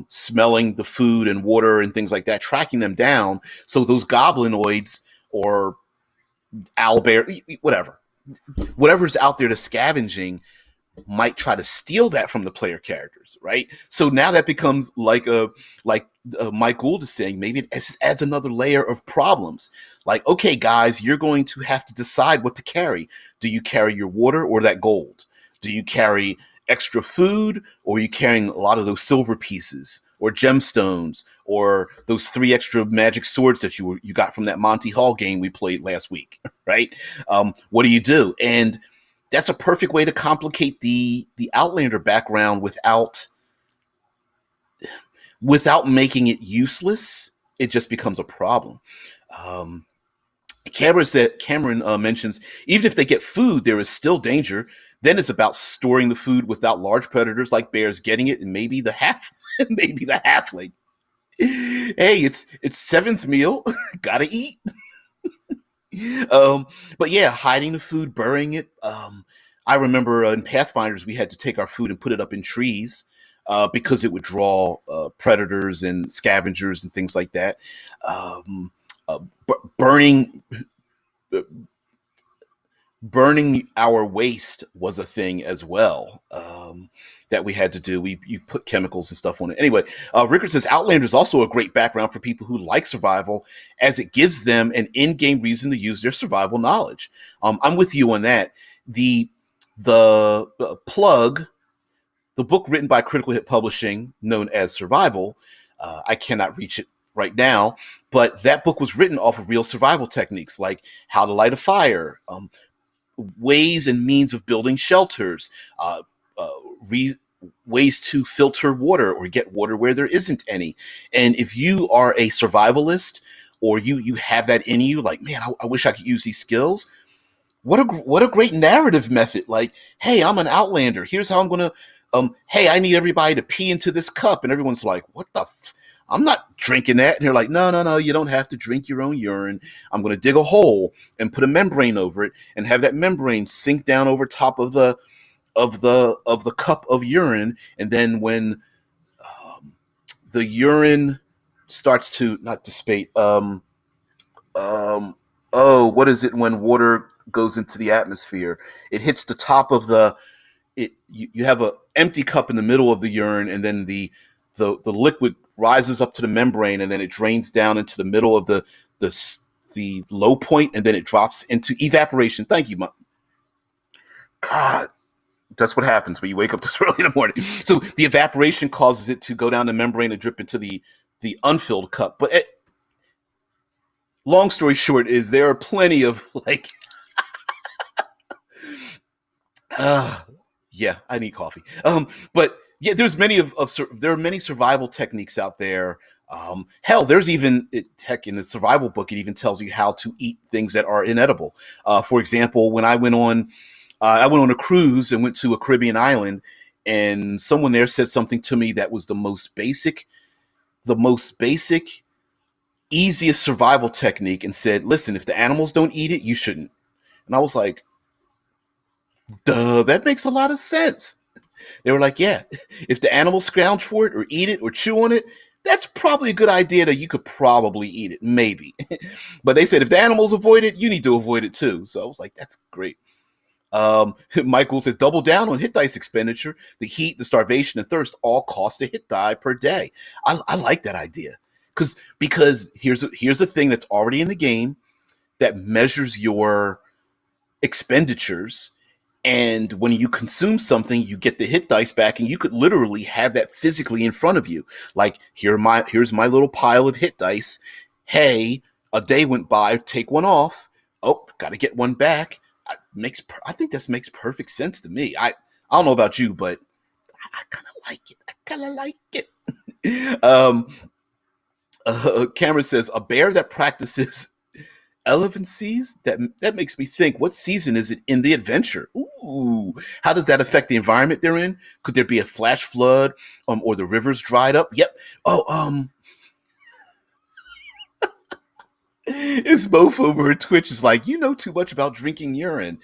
smelling the food and water and things like that, tracking them down. So those goblinoids or owlbear, whatever's out there to scavenging, might try to steal that from the player characters, right? So now that becomes like Mike Gould is saying, maybe it just adds another layer of problems. Like, okay, guys, you're going to have to decide what to carry. Do you carry your water or that gold? Do you carry extra food, or are you carrying a lot of those silver pieces or gemstones or those 3 extra magic swords that you got from that Monty Hall game we played last week, right? What do you do? And that's a perfect way to complicate the Outlander background without making it useless. It just becomes a problem. Um, Cameron mentions, even if they get food, there is still danger. Then it's about storing the food without large predators like bears getting it, and maybe the maybe the halfling. Hey, it's seventh meal, gotta eat. But yeah, hiding the food, burying it. I remember in Pathfinders we had to take our food and put it up in trees, because it would draw predators and scavengers and things like that. Um, Burning our waste was a thing as well, that we had to do. You put chemicals and stuff on it. Anyway, Rickard says Outlander is also a great background for people who like survival, as it gives them an in-game reason to use their survival knowledge. I'm with you on that. The plug, the book written by Critical Hit Publishing, known as Survival. I cannot reach it right now, but that book was written off of real survival techniques, like how to light a fire, ways and means of building shelters, uh, uh, re- ways to filter water or get water where there isn't any. And if you are a survivalist, or you have that in you, like, man, I wish I could use these skills. What a great narrative method! Like, hey, I'm an Outlander. Here's how I'm gonna. Hey, I need everybody to pee into this cup, and everyone's like, "What the? I'm not drinking that." And they're like, "No, no, no, you don't have to drink your own urine. I'm gonna dig a hole and put a membrane over it, and have that membrane sink down over top of the cup of urine, and then when the urine starts to not dissipate, um, oh, what is it when water goes into the atmosphere? It hits the top of the you have a empty cup in the middle of the urine, and then the liquid rises up to the membrane, and then it drains down into the middle of the low point, and then it drops into evaporation. Thank you, God. That's what happens when you wake up this early in the morning. So the evaporation causes it to go down the membrane and drip into the unfilled cup. But long story short is there are plenty of like, uh, yeah, I need coffee. But yeah, there are many survival techniques out there. Hell, there's even heck in the survival book, it even tells you how to eat things that are inedible. For example, when I went on a cruise and went to a Caribbean island, and someone there said something to me that was the most basic, easiest survival technique, and said, "Listen, if the animals don't eat it, you shouldn't." And I was like, "Duh, that makes a lot of sense." They were like, "Yeah, if the animals scrounge for it or eat it or chew on it, that's probably a good idea that you could probably eat it, maybe." But they said if the animals avoid it, you need to avoid it too. So I was like, "That's great." Michael says double down on hit dice expenditure. The heat, the starvation, and thirst all cost a hit die per day. I like that idea because here's a thing that's already in the game that measures your expenditures. And when you consume something, you get the hit dice back, and you could literally have that physically in front of you. Like, here's my little pile of hit dice. Hey, a day went by, take one off. Oh, got to get one back. I think this makes perfect sense to me. I don't know about you, but I kind of like it. I kind of like it. Cameron says a bear that practices elevancies. That makes me think. What season is it in the adventure? Ooh, how does that affect the environment they're in? Could there be a flash flood, or the rivers dried up? Yep. Oh, It's both over her Twitch is like, you know too much about drinking urine.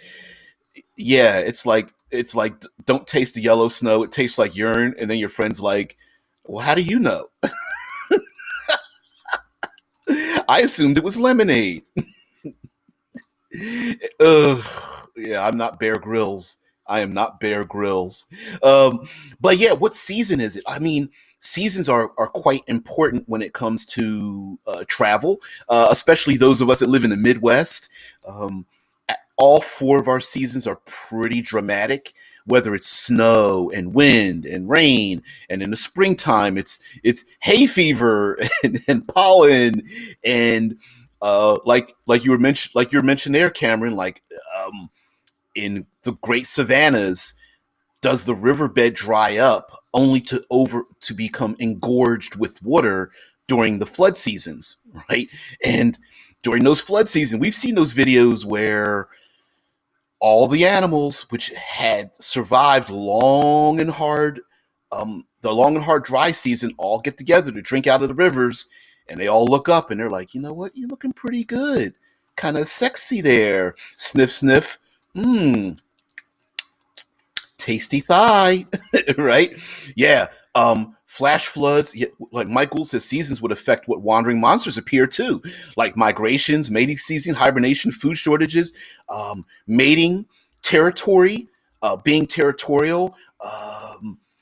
Yeah, it's like don't taste the yellow snow, it tastes like urine, and then your friend's like, well, how do you know? I assumed it was lemonade. Ugh. Yeah, I'm not Bear Grylls. I am not Bear Grylls. But yeah, what season is it? I mean, seasons are quite important when it comes to travel, especially those of us that live in the Midwest. Um, all four of our seasons are pretty dramatic, whether it's snow and wind and rain, and in the springtime it's hay fever and pollen and like you were mentioned there, Cameron, like um, in the great savannas, does the riverbed dry up only to become engorged with water during the flood seasons, right? And during those flood seasons, we've seen those videos where all the animals which had survived the long and hard dry season all get together to drink out of the rivers, and they all look up and they're like, you know what, you're looking pretty good, kind of sexy there, sniff sniff, mmm, tasty thigh. Right? Yeah. Flash floods, yeah, like Michael says, seasons would affect what wandering monsters appear too, like migrations, mating season, hibernation, food shortages, mating, territory, being territorial.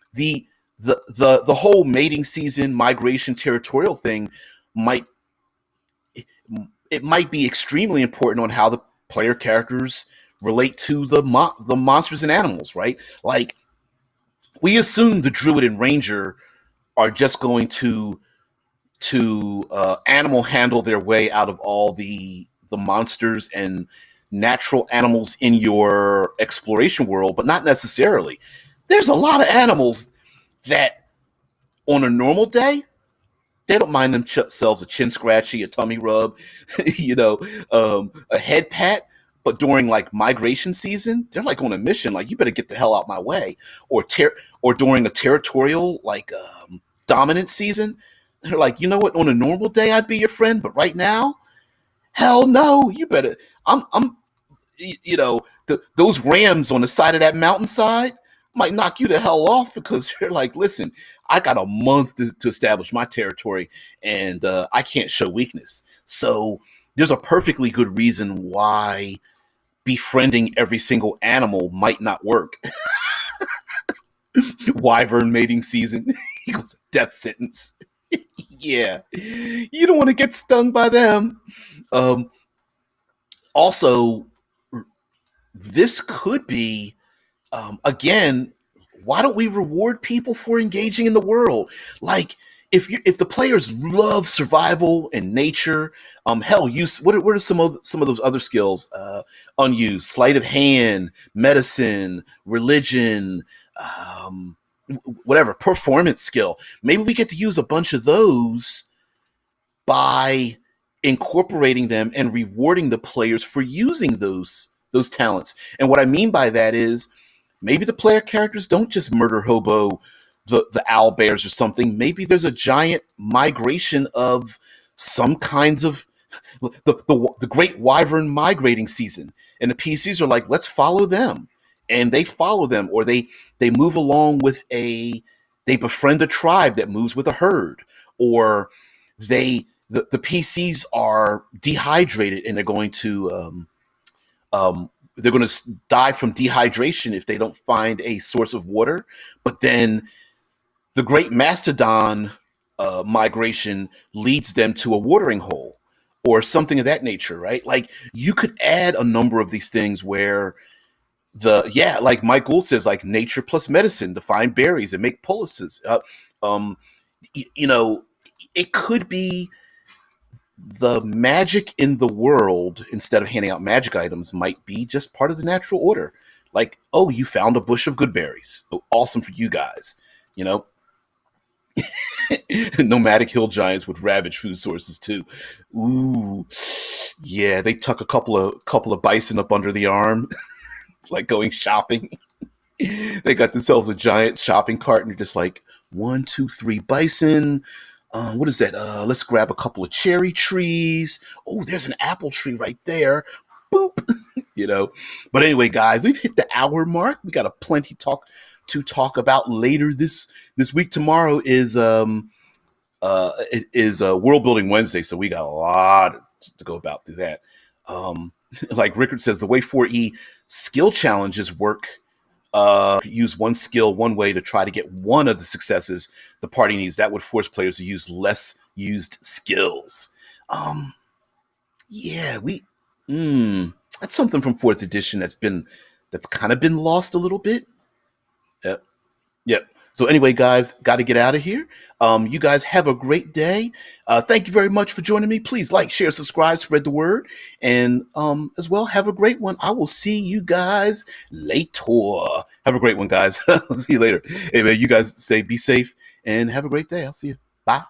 The the whole mating season, migration, territorial thing might it might be extremely important on how the player characters relate to the monsters and animals, right? Like we assume the druid and ranger are just going to animal handle their way out of all the monsters and natural animals in your exploration world, but not necessarily. There's a lot of animals that on a normal day they don't mind themselves a chin scratchy, a tummy rub, you know, a head pat. But during like migration season, they're like on a mission. Like you better get the hell out my way. Or during a territorial like dominant season, they're like, you know what? On a normal day, I'd be your friend, but right now, hell no. You better. I'm you know, those rams on the side of that mountainside might knock you the hell off because you're like, listen, I got a month to establish my territory and I can't show weakness. So there's a perfectly good reason why befriending every single animal might not work. Wyvern mating season equals death sentence. Yeah, you don't want to get stung by them. Um, Also, this could be again, why don't we reward people for engaging in the world? Like, if the players love survival and nature, hell, use what are some of those other skills unused? Sleight of hand, medicine, religion, whatever performance skill. Maybe we get to use a bunch of those by incorporating them and rewarding the players for using those talents. And what I mean by that is maybe the player characters don't just murder hobo the owl bears or something. Maybe there's a giant migration of some kinds of the great wyvern migrating season, and the PCs are like, let's follow them, and they follow them, or they move along with they befriend a tribe that moves with a herd, or the PCs are dehydrated and they're going to die from dehydration if they don't find a source of water. But then the great mastodon migration leads them to a watering hole or something of that nature, right? Like you could add a number of these things where like Mike Gould says, like nature plus medicine to find berries and make poultices. Um, you know, it could be the magic in the world instead of handing out magic items might be just part of the natural order. Like, oh, you found a bush of good berries. Oh, awesome for you guys. You know, nomadic hill giants with ravaged food sources too. Ooh, yeah, they tuck a couple of bison up under the arm, like going shopping. They got themselves a giant shopping cart, and they're just like 1, 2, 3 bison. What is that? Let's grab a couple of cherry trees. Oh, there's an apple tree right there. Boop. you know. But anyway, guys, we've hit the hour mark. We got a plenty talk about later this week. Tomorrow is it is World Building Wednesday, so we got a lot to go about through that. Like Rickard says, the way 4E skill challenges work, use one skill one way to try to get one of the successes the party needs. That would force players to use less used skills. Um, yeah, we that's something from fourth edition that's kind of been lost a little bit. Yep. Yep. So anyway, guys, got to get out of here. You guys have a great day. Thank you very much for joining me. Please like, share, subscribe, spread the word, and as well, have a great one. I will see you guys later. Have a great one, guys. I'll see you later. Hey, man, you guys be safe and have a great day. I'll see you. Bye.